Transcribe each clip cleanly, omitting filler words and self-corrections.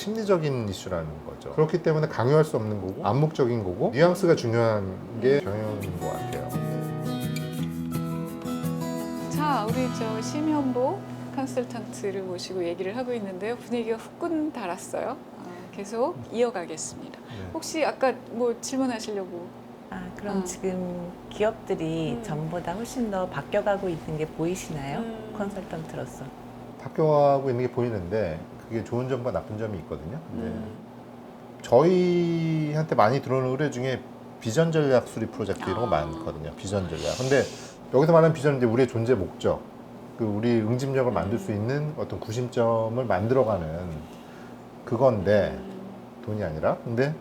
심리적인 이슈라는 거죠. 그렇기 때문에 강요할 수 없는 거고 암묵적인 거고 뉘앙스가 중요한 게 경영인 것 같아요. 자, 우리 저 심현보 컨설턴트를 모시고 얘기를 하고 있는데요. 분위기가 후끈 달았어요. 계속 이어가겠습니다. 네. 혹시 아까 뭐 질문하시려고? 그럼 지금 기업들이 전보다 훨씬 더 바뀌어가고 있는 게 보이시나요? 컨설턴트로서. 바뀌어가고 있는 게 보이는데 그게 좋은 점과 나쁜 점이 있거든요. 근데 저희한테 많이 들어오는 의뢰 중에 비전 전략 수립 프로젝트 이런 거 많거든요. 비전 전략. 근데 여기서 말하는 비전은 이제 우리의 존재 목적, 그 우리 응집력을 만들 수 있는 어떤 구심점을 만들어가는 그건데 돈이 아니라. 근데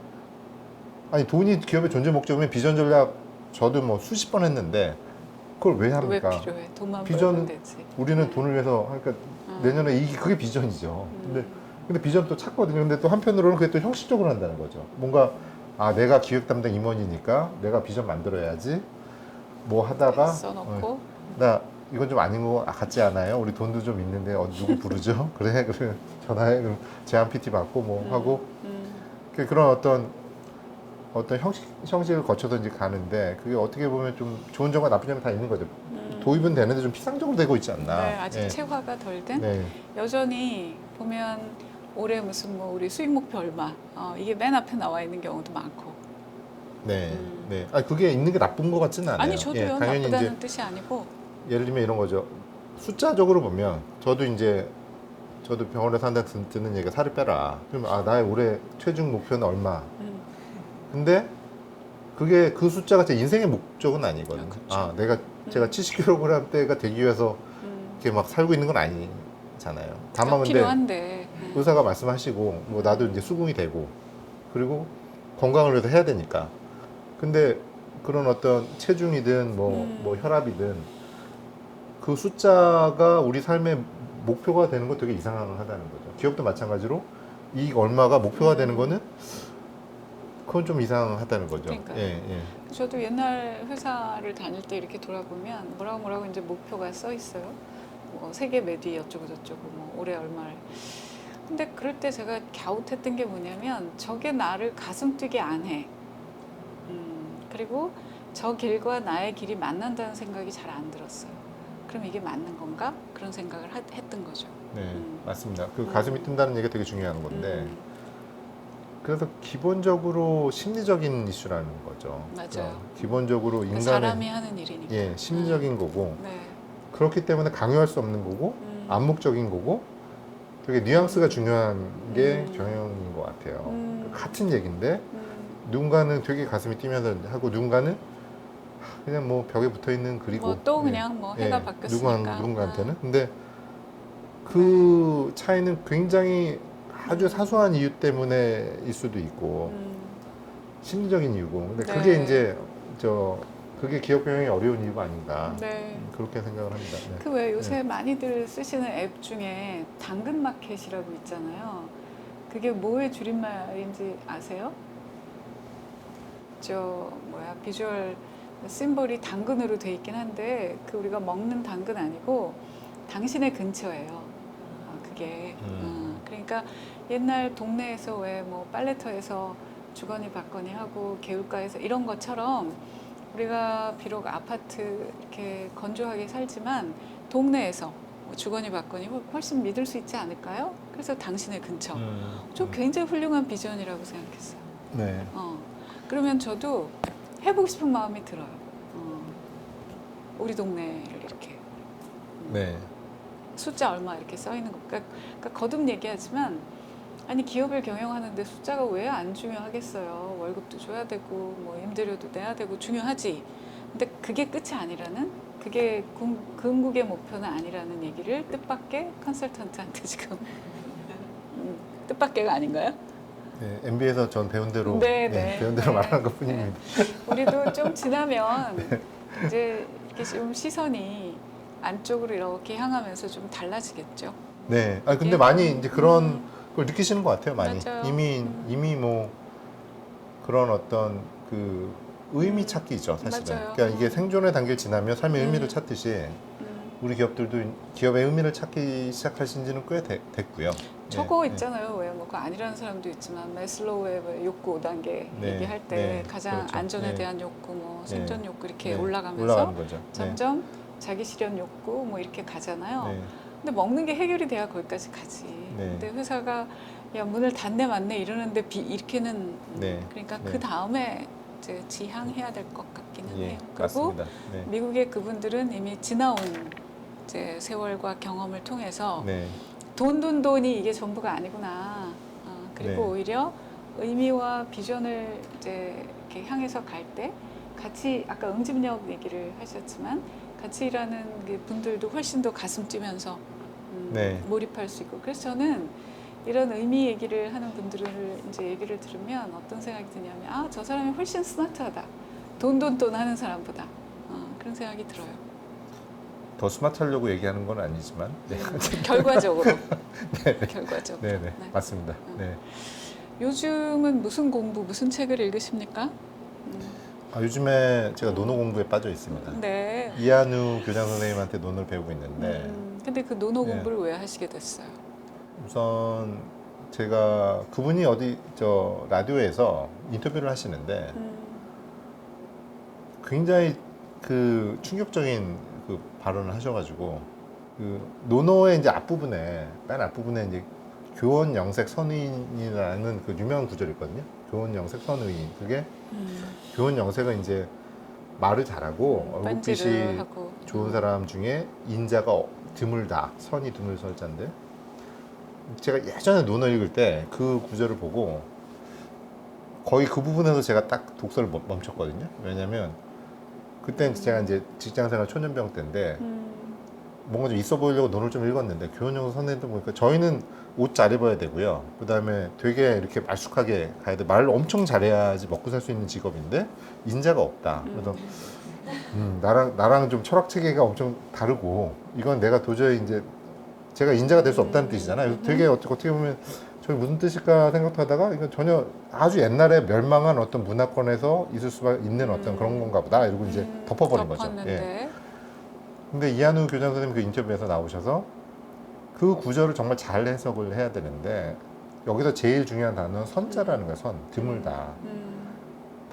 아니 돈이 기업의 존재 목적이면 비전 전략 저도 뭐 수십 번 했는데 그걸 왜 왜 합니까? 필요해? 돈만 비전 벌면 되지. 우리는 돈을 위해서 하니까 내년에 이게 그게 비전이죠. 근데 비전 또 찾거든요. 근데 또 한편으로는 그게 또 형식적으로 한다는 거죠. 뭔가 내가 기획 담당 임원이니까 내가 비전 만들어야지 뭐 하다가 써놓고 나 이건 좀 아닌 거 같지 않아요? 우리 돈도 좀 있는데 누구 부르죠? 그래 전화해 그럼 제안 PT 받고 뭐 하고 그런 어떤 형식을 거쳐서 이제 가는데 그게 어떻게 보면 좀 좋은 점과 나쁜 점이 다 있는 거죠. 도입은 되는데 좀 피상적으로 되고 있지 않나. 네, 아직 예. 체화가 덜 된. 네. 여전히 보면 올해 무슨 뭐 우리 수익 목표 얼마 이게 맨 앞에 나와 있는 경우도 많고. 네. 네. 그게 있는 게 나쁜 것 같지는 않아요. 아니 저도요. 예, 당연히 나쁘다는 이제 뜻이 아니고. 예를 들면 이런 거죠. 숫자적으로 보면 저도 병원에서 한다 듣는 얘기가 살을 빼라. 그러면 나의 올해 체중 목표는 얼마. 근데 그게 그 숫자가 제 인생의 목적은 아니거든요. 그렇죠. 제가 70kg 대가 되기 위해서 이렇게 막 살고 있는 건 아니잖아요. 다만 근데 필요한데. 의사가 말씀하시고 뭐 나도 이제 수긍이 되고 그리고 건강을 위해서 해야 되니까. 근데 그런 어떤 체중이든 뭐 혈압이든 그 숫자가 우리 삶의 목표가 되는 거 되게 이상하다는 거죠. 기업도 마찬가지로 이익 얼마가 목표가 되는 거는 그건 좀 이상하다는 거죠. 그러니까요. 예, 예. 저도 옛날 회사를 다닐 때 이렇게 돌아보면 뭐라고 이제 목표가 써 있어요. 뭐 세계 매디 어쩌고 저쩌고 뭐 올해 얼마를. 근데 그럴 때 제가 갸웃했던 게 뭐냐면 저게 나를 가슴 뛰게 안 해. 그리고 저 길과 나의 길이 만난다는 생각이 잘 안 들었어요. 그럼 이게 맞는 건가? 그런 생각을 했던 거죠. 네, 맞습니다. 그 가슴이 뜬다는 얘기가 되게 중요한 건데 그래서 기본적으로 심리적인 이슈라는 거죠. 맞아요. 기본적으로 그러니까 인간의 사람이 하는 일이니까. 예, 심리적인 거고 네. 그렇기 때문에 강요할 수 없는 거고 암묵적인 거고 되게 뉘앙스가 중요한 게 경영인 것 같아요. 같은 얘기인데 누군가는 되게 가슴이 뛰면서 하고 누군가는 그냥 뭐 벽에 붙어 있는 글이고 뭐 또 그냥 뭐 해가 바뀌었으니까. 누구한테는 근데 그 차이는 굉장히 아주 사소한 이유 때문에일 수도 있고 심리적인 이유고 근데 그게 네. 이제 그게 기업 경영이 어려운 이유가 아닌가 네. 그렇게 생각을 합니다. 네. 그 왜 요새 많이들 쓰시는 앱 중에 당근 마켓이라고 있잖아요. 그게 뭐의 줄임말인지 아세요? 비주얼 심볼이 당근으로 돼 있긴 한데 그 우리가 먹는 당근 아니고 당신의 근처예요. 그게 그러니까 옛날 동네에서 왜 뭐 빨래터에서 주거니 받거니 하고 개울가에서 이런 것처럼 우리가 비록 아파트 이렇게 건조하게 살지만 동네에서 뭐 주거니 받거니 훨씬 믿을 수 있지 않을까요? 그래서 당신의 근처. 저 굉장히 훌륭한 비전이라고 생각했어요. 네. 그러면 저도 해보고 싶은 마음이 들어요. 우리 동네를 이렇게 네. 숫자 얼마 이렇게 써 있는 거. 그러니까 거듭 얘기하지만 아니 기업을 경영하는데 숫자가 왜 안 중요하겠어요. 월급도 줘야 되고 뭐 임대료도 내야 되고 중요하지. 근데 그게 끝이 아니라는 그게 궁극의 목표는 아니라는 얘기를 뜻밖의 컨설턴트한테 지금 뜻밖의가 아닌가요? 네, MBA에서 전 배운 대로 네. 배운 대로 말하는 것뿐입니다. 우리도 좀 지나면 이제 이렇게 좀 시선이 안쪽으로 이렇게 향하면서 좀 달라지겠죠. 네. 근데 많이 이제 그런 걸 느끼시는 것 같아요. 많이 맞아요. 이미 뭐 그런 어떤 의미 찾기죠, 사실은. 맞아요. 그러니까 이게 생존의 단계를 지나면 삶의 의미를 찾듯이 우리 기업들도 기업의 의미를 찾기 시작하신 지는 꽤 됐고요. 저거 네, 있잖아요. 왜 뭐 그 아니라는 사람도 있지만 마슬로우의 왜 욕구 5단계 네, 얘기할 때 네, 가장 그렇죠. 안전에 네. 대한 욕구, 뭐 네. 생존 욕구 이렇게 네, 올라가면서 올라가는 거죠. 네. 점점 자기 실현 욕구 뭐 이렇게 가잖아요. 네. 근데 먹는 게 해결이 돼야 거기까지 가지. 네. 근데 회사가 야 문을 닫네 맞네 이러는데 이렇게는 네. 그러니까 네. 그 다음에 이제 지향해야 될 것 같기는 예, 해요. 그리고 맞습니다. 네. 미국의 그분들은 이미 지나온 이제 세월과 경험을 통해서 네. 돈이 이게 전부가 아니구나. 그리고 네. 오히려 의미와 비전을 이제 이렇게 향해서 갈 때 같이 아까 응집력 얘기를 하셨지만 같이 일하는 그 분들도 훨씬 더 가슴 뛰면서 네. 몰입할 수 있고 그래서 저는 이런 의미 얘기를 하는 분들을 이제 얘기를 들으면 어떤 생각이 드냐면 아, 저 사람이 훨씬 스마트하다. 돈 하는 사람보다 그런 생각이 들어요. 더 스마트하려고 얘기하는 건 아니지만 네. 결과적으로. 네. 결과적으로. 네, 네. 네. 맞습니다. 네. 요즘은 무슨 공부, 무슨 책을 읽으십니까? 요즘에 제가 논어 공부에 빠져 있습니다. 네. 이한우 교장 선생님한테 논어를 배우고 있는데 근데 그 논어 네. 공부를 왜 하시게 됐어요? 우선 제가 그분이 어디 저 라디오에서 인터뷰를 하시는데 굉장히 그 충격적인 그 발언을 하셔가지고 그 논어의 이제 앞부분에 맨 앞부분에 이제 교원 영색 선의인이라는 그 유명한 구절이 있거든요. 교원 영색 선의인 그게 교원 영색은 이제 말을 잘하고 얼굴빛이 딴지를 하고. 좋은 사람 중에 인자가 드물다 선이 드물설자인데 제가 예전에 논어 읽을 때 그 구절을 보고 거의 그 부분에서 제가 딱 독서를 멈췄거든요. 왜냐면 그때 제가 이제 직장생활 초년병 때인데 뭔가 좀 있어 보이려고 논을 좀 읽었는데 교원영색 선생님도 보니까 저희는 옷 잘 입어야 되고요. 그 다음에 되게 이렇게 말쑥하게 가야 돼. 말을 엄청 잘해야지 먹고 살 수 있는 직업인데 인자가 없다. 그래서 나랑 좀 철학 체계가 엄청 다르고 이건 내가 도저히 이제 제가 인자가 될 수 없다는 뜻이잖아요. 그래서 되게 어떻게 보면 저게 무슨 뜻일까 생각하다가 이건 전혀 아주 옛날에 멸망한 어떤 문화권에서 있을 수가 있는 어떤 그런 건가 보다 이러고 이제 덮어버린 거죠. 예. 근데 이한우 교장 선생님 그 인터뷰에서 나오셔서 그 구절을 정말 잘 해석을 해야 되는데 여기서 제일 중요한 단어는 선자라는 거예요. 선, 드물다.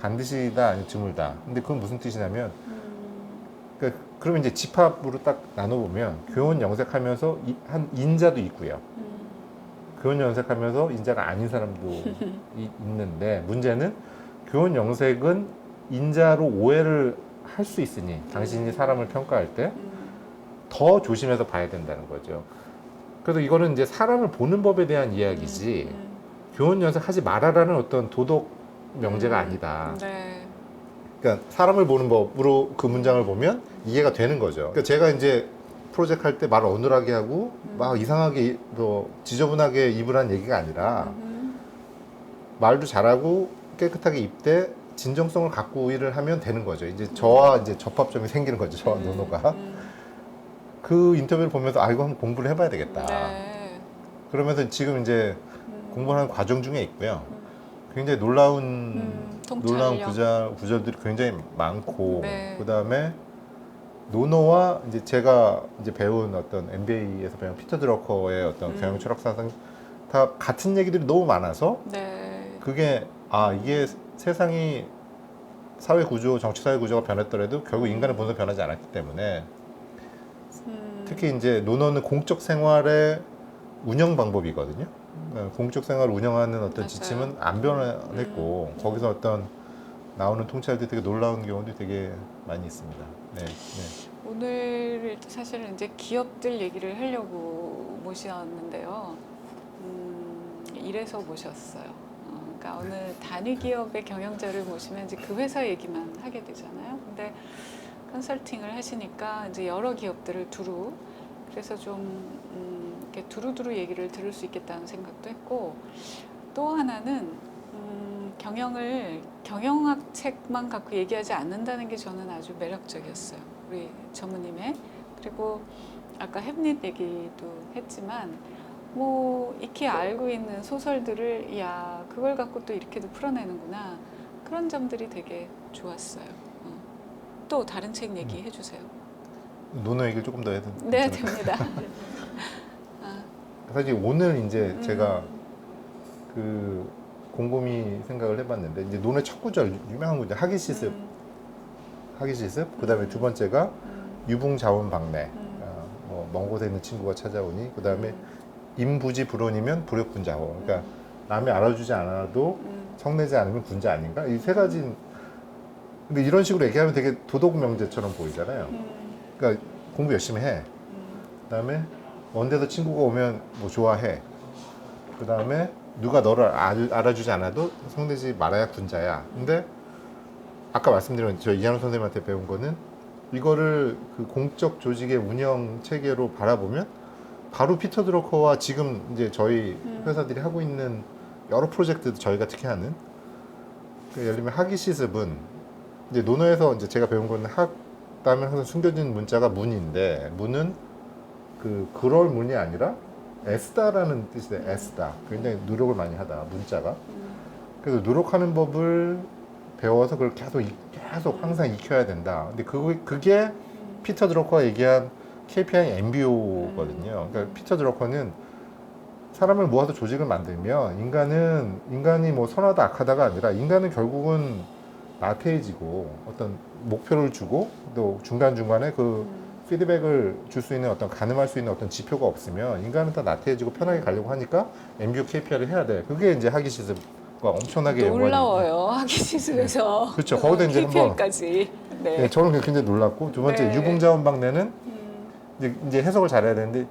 반드시다 아니 드물다. 근데 그건 무슨 뜻이냐면 그러니까 그러면 이제 집합으로 딱 나눠보면 교원 영색하면서 한 인자도 있고요. 교원 영색하면서 인자가 아닌 사람도 있는데 문제는 교원 영색은 인자로 오해를 할 수 있으니 당신이 사람을 평가할 때 더 조심해서 봐야 된다는 거죠. 그래서 이거는 이제 사람을 보는 법에 대한 이야기지 교원 영색하지 말아라는 어떤 도덕 명제가 아니다. 네. 그러니까 사람을 보는 법으로 그 문장을 보면 이해가 되는 거죠. 그러니까 제가 이제 프로젝트 할 때 말을 어눌하게 하고 막 이상하게 뭐 지저분하게 입으란 얘기가 아니라 말도 잘하고 깨끗하게 입되 진정성을 갖고 일을 하면 되는 거죠. 이제 저와 이제 접합점이 생기는 거죠. 저와 논어가. 그 인터뷰를 보면서 이거 한번 공부를 해봐야 되겠다. 네. 그러면서 지금 이제 공부하는 과정 중에 있고요. 굉장히 놀라운 통찰력. 구절들이 굉장히 많고 네. 그 다음에 논어와 이제 제가 이제 배운 어떤 MBA에서 배운 피터 드러커의 어떤 경영 철학 사상 다 같은 얘기들이 너무 많아서 네. 그게 이게 세상이 사회 구조, 정치 사회 구조가 변했더라도 결국 인간의 본성 변하지 않았기 때문에 특히 이제 논어는 공적 생활의 운영 방법이거든요. 공적 생활을 운영하는 어떤 맞아요. 지침은 안 변했고 거기서 어떤 나오는 통찰들이 되게 놀라운 경우도 되게 많이 있습니다. 네, 네. 오늘 사실은 이제 기업들 얘기를 하려고 모셨는데요. 이래서 모셨어요. 그러니까 어느 단위 기업의 경영자를 모시면 이제 그 회사 얘기만 하게 되잖아요. 근데 컨설팅을 하시니까 이제 여러 기업들을 두루 그래서 좀 이렇게 두루두루 얘기를 들을 수 있겠다는 생각도 했고 또 하나는 경영학 책만 갖고 얘기하지 않는다는 게 저는 아주 매력적이었어요. 우리 전무님의. 그리고 아까 햄릿 얘기도 했지만 뭐 익히 알고 있는 소설들을 그걸 갖고 또 이렇게도 풀어내는구나. 그런 점들이 되게 좋았어요. 또 다른 책 얘기해 주세요. 노노 얘기를 조금 더 해도 네, 괜찮을까요? 됩니다. 사실 오늘 이제 제가 음. 그 곰곰이 생각을 해봤는데 이제 노노의 첫 구절 유명한 구절 하기시습 음. 하기시습 그다음에 두 번째가 유붕자원박래 음. 뭐먼 곳에 있는 친구가 찾아오니 그다음에 임부지 불온이면 불욕군자호 그러니까 남이 알아주지 않아도 성내지 않으면 군자 아닌가 이 세 가지 근데 이런 식으로 얘기하면 되게 도덕 명제처럼 보이잖아요. 그러니까 공부 열심히 해. 그다음에 먼 데서 친구가 오면 뭐 좋아해. 그다음에 누가 너를 알아주지 않아도 성내지 말아야 군자야. 근데 아까 말씀드린 저 이한우 선생님한테 배운 거는 이거를 그 공적 조직의 운영 체계로 바라보면 바로 피터 드러커와 지금 이제 저희 회사들이 하고 있는 여러 프로젝트도 저희가 특히 하는 그러니까 예를 들면 하기시습은 이제 논어에서 이제 제가 배운 거는 학 다음에 항상 숨겨진 문자가 문인데 문은 그럴 문이 아니라 애쓰다라는 뜻이에요. 애쓰다. 굉장히 노력을 많이 하다 문자가. 그래서 노력하는 법을 배워서 그걸 계속 항상 익혀야 된다. 근데 그게 피터 드러커가 얘기한 KPI MBO거든요. 그러니까 피터 드러커는 사람을 모아서 조직을 만들면 인간이 뭐 선하다 악하다가 아니라 인간은 결국은 나태해지고 어떤 목표를 주고 또 중간중간에 그 피드백을 줄 수 있는 어떤 가늠할 수 있는 어떤 지표가 없으면 인간은 다 나태해지고 편하게 가려고 하니까 MBO KPI를 해야 돼. 그게 이제 하기시습과 엄청나게 놀라워요. 하기시습에서 그렇죠. 거기다 이제 한번 KPI까지. 네. 네, 저는 굉장히 놀랐고 두 번째 네. 유붕자원박래는 이제 해석을 잘해야 되는데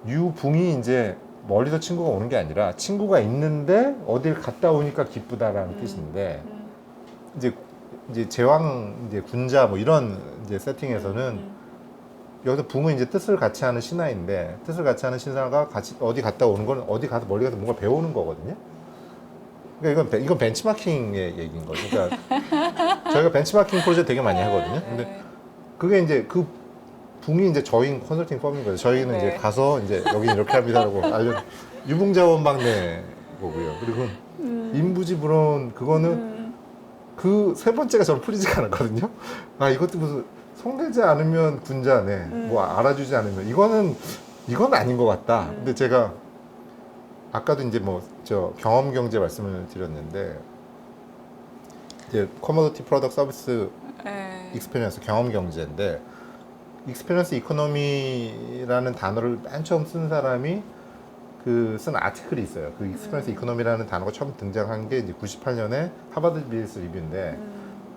유붕이 이제 멀리서 친구가 오는 게 아니라 친구가 있는데 어딜 갔다 오니까 기쁘다라는 뜻인데 이제 제왕 이제 군자 뭐 이런 이제 세팅에서는 여기서 붕은 이제 뜻을 같이 하는 신하인데 뜻을 같이 하는 신하가 같이 어디 갔다 오는 건 어디 가서 멀리 가서 뭔가 배우는 거거든요. 그러니까 이건 벤치마킹의 얘기인 거죠. 그러니까 저희가 벤치마킹 프로젝트 되게 많이 하거든요. 근데 그게 이제 그 붕이 이제 저희 컨설팅 펌인 거죠. 저희는 네. 이제 가서 이제 여기 이렇게 합니다라고 유붕자원박래 거고요. 그리고 임부지불온 그거는 그 세 번째가 저는 풀리지가 않았거든요. 아 이것도 무슨 성내지 않으면 군자네. 뭐 알아주지 않으면 이건 아닌 것 같다. 근데 제가 아까도 이제 뭐 저 경험 경제 말씀을 드렸는데 이제 커머더티 프로덕트 서비스 네. 익스피리언스 경험 경제인데 익스피리언스 이코노미라는 단어를 맨 처음 쓴 사람이 쓴 아티클이 있어요. 그 익스피리언스 이코노미라는 단어가 처음 등장한 게 이제 98년에 하버드 비즈니스 리뷰인데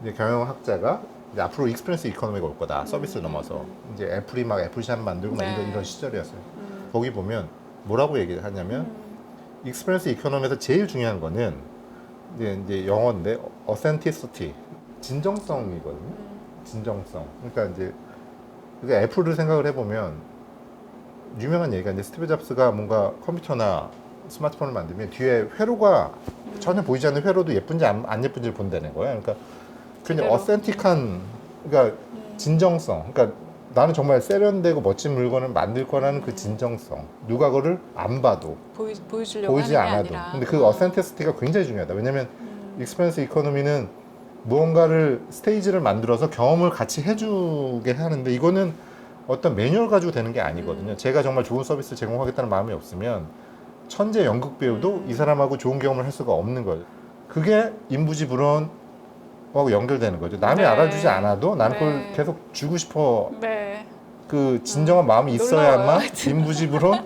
이제 경영학자가 이제 앞으로 익스피리언스 이코노미가 올 거다. 서비스를 넘어서 이제 애플이 막 애플샵 만들고 막 네. 이런 시절이었어요. 거기 보면 뭐라고 얘기를 하냐면 익스피리언스 이코노미에서 제일 중요한 거는 이제 영어인데 authenticity 진정성이거든요. 진정성. 그러니까 애플을 생각을 해보면 유명한 얘기가 이제 스티브 잡스가 뭔가 컴퓨터나 스마트폰을 만들면 뒤에 회로가 전혀 보이지 않는 회로도 예쁜지 안 예쁜지를 본다는 거예요. 그러니까 굉장히 그대로. 어센틱한 그러니까 진정성. 그러니까 나는 정말 세련되고 멋진 물건을 만들 거라는 그 진정성. 누가 그걸 안 봐도 보여주려고 보이지 하는 게 않아도. 아니라. 근데 그 어센티시티가 굉장히 중요하다. 왜냐면 익스피리언스 이코노미는 무언가를 스테이지를 만들어서 경험을 같이 해주게 하는데 이거는 어떤 매뉴얼 가지고 되는 게 아니거든요. 제가 정말 좋은 서비스를 제공하겠다는 마음이 없으면 천재 연극 배우도 이 사람하고 좋은 경험을 할 수가 없는 거예요. 그게 인부지불온하고 연결되는 거죠. 남이 네. 알아주지 않아도 나는 네. 그걸 계속 주고 싶어. 네. 그 진정한 마음이 있어야만 놀라워요.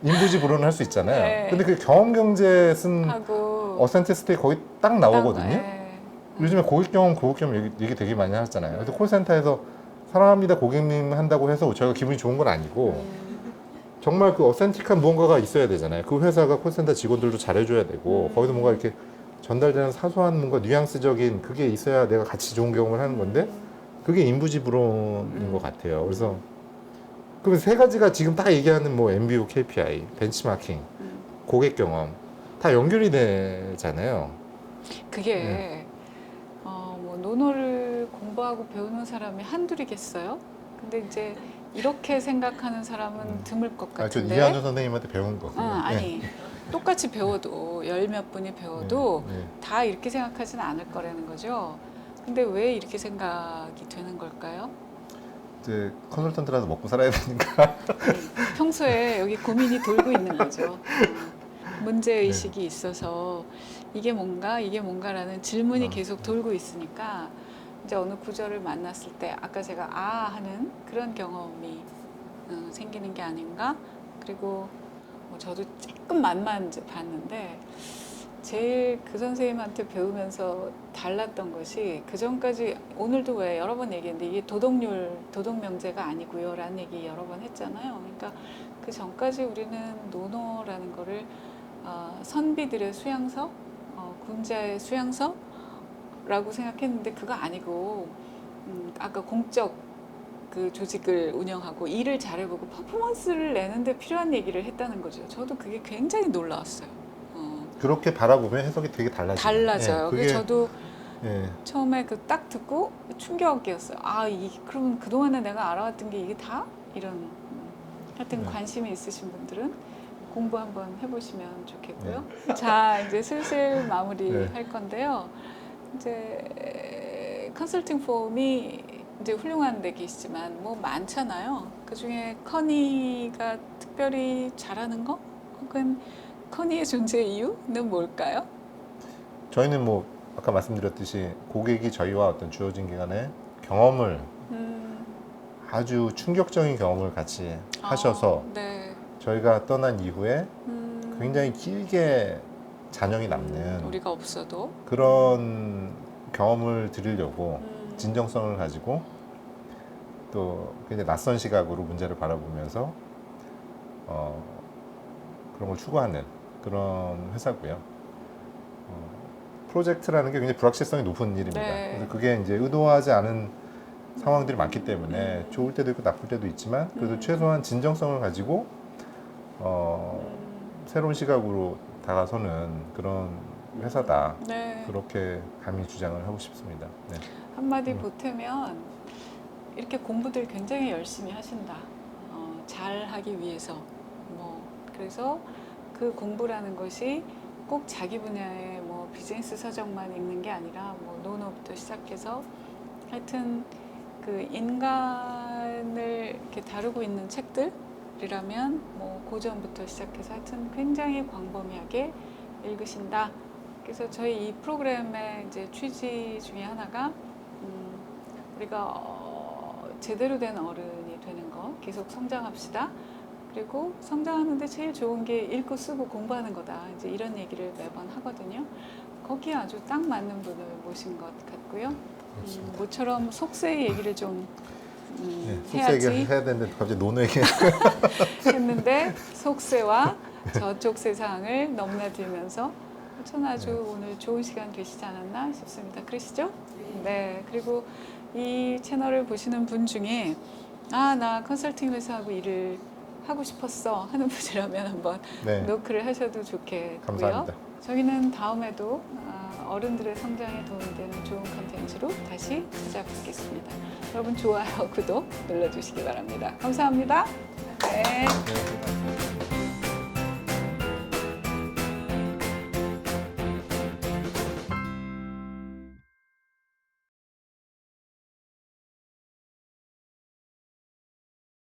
인부지불온을 할 수 있잖아요. 네. 근데 그 경험 경제 쓴 하고 어센티스티 거기 딱 나오거든요. 네. 요즘에 고객 경험 얘기 되게 많이 하잖아요. 그래서 콜센터에서 사랑합니다 고객님 한다고 해서 저희가 기분이 좋은 건 아니고 정말 그 어센틱한 무언가가 있어야 되잖아요. 그 회사가 콜센터 직원들도 잘해줘야 되고 거기서 뭔가 이렇게 전달되는 사소한 뭔가 뉘앙스적인 그게 있어야 내가 같이 좋은 경험을 하는 건데 그게 인부지불온인 것 같아요. 그래서 그럼 세 가지가 지금 딱 얘기하는 뭐 MBO KPI, 벤치마킹, 고객 경험 다 연결이 되잖아요. 그게 뭐 논어를 공부하고 배우는 사람이 한둘이겠어요? 근데 이제 이렇게 생각하는 사람은 드물 것 저 같은데. 이한우 선생님한테 배운 거고요. 아니 똑같이 배워도 열 몇 분이 배워도 네. 다 이렇게 생각하지는 않을 거라는 거죠. 근데 왜 이렇게 생각이 되는 걸까요? 이제 컨설턴트라도 먹고 살아야 되니까. 평소에 여기 고민이 돌고 있는 거죠. 문제 의식이 있어서 이게 뭔가라는 질문이 계속 돌고 있으니까 이제 어느 구절을 만났을 때 아까 제가 하는 그런 경험이 생기는 게 아닌가. 그리고 뭐 저도 조금 맛만 이제 봤는데 제일 그 선생님한테 배우면서 달랐던 것이 그 전까지 오늘도 왜 여러 번 얘기했는데 이게 도덕명제가 아니고요 라는 얘기 여러 번 했잖아요. 그러니까 그 전까지 우리는 논어라는 거를 선비들의 수양서, 군자의 수양서라고 생각했는데 그거 아니고 아까 공적 그 조직을 운영하고 일을 잘해보고 퍼포먼스를 내는데 필요한 얘기를 했다는 거죠. 저도 그게 굉장히 놀라웠어요. 그렇게 바라보면 해석이 되게 달라져요. 그게 그래서 저도 예. 처음에 그 딱 듣고 충격이었어요. 그럼 그동안에 내가 알아왔던 게 이게 다? 이런 하여튼 관심이 있으신 분들은 공부 한번 해보시면 좋겠고요. 자, 이제 슬슬 마무리 할 건데요. 이제 컨설팅 폼이 이제 훌륭한 데 계시지만 뭐 많잖아요. 그 중에 커니가 특별히 잘하는 거? 혹은 커니의 존재 이유는 뭘까요? 저희는 뭐 아까 말씀드렸듯이 고객이 저희와 어떤 주어진 기간에 경험을 아주 충격적인 경험을 같이 하셔서 네. 저희가 떠난 이후에 굉장히 길게 잔영이 남는 우리가 없어도 그런 경험을 드리려고 진정성을 가지고 또 굉장히 낯선 시각으로 문제를 바라보면서 그런 걸 추구하는 그런 회사고요. 프로젝트라는 게 굉장히 불확실성이 높은 일입니다. 네. 그래서 그게 이제 의도하지 않은 상황들이 많기 때문에 좋을 때도 있고 나쁠 때도 있지만 그래도 최소한 진정성을 가지고 새로운 시각으로 다가서는 그런 회사다. 네. 그렇게 감히 주장을 하고 싶습니다. 네. 한마디 보태면 이렇게 공부들 굉장히 열심히 하신다. 잘하기 위해서. 그래서 그 공부라는 것이 꼭 자기 분야의 뭐 비즈니스 서적만 읽는 게 아니라 뭐 논어부터 시작해서 하여튼 그 인간을 이렇게 다루고 있는 책들이라면 뭐 고전부터 시작해서 하여튼 굉장히 광범위하게 읽으신다. 그래서 저희 이 프로그램의 이제 취지 중에 하나가 우리가 제대로 된 어른이 되는 거 계속 성장합시다. 그리고 성장하는데 제일 좋은 게 읽고 쓰고 공부하는 거다. 이제 이런 얘기를 매번 하거든요. 거기에 아주 딱 맞는 분을 모신 것 같고요. 모처럼 속세의 얘기를 좀 속세 해야지 얘기를 해야 되는데 갑자기 논어 얘기 했는데 속세와 저쪽 세상을 넘나들면서 전 아주 오늘 좋은 시간 되시지 않았나 싶습니다. 그러시죠? 네. 그리고 이 채널을 보시는 분 중에 나 컨설팅 회사하고 일을 하고 싶었어 하는 분이라면 한번 노크를 하셔도 좋겠고요. 감사합니다. 저희는 다음에도 어른들의 성장에 도움이 되는 좋은 컨텐츠로 다시 찾아뵙겠습니다. 여러분 좋아요, 구독 눌러주시기 바랍니다. 감사합니다. 네.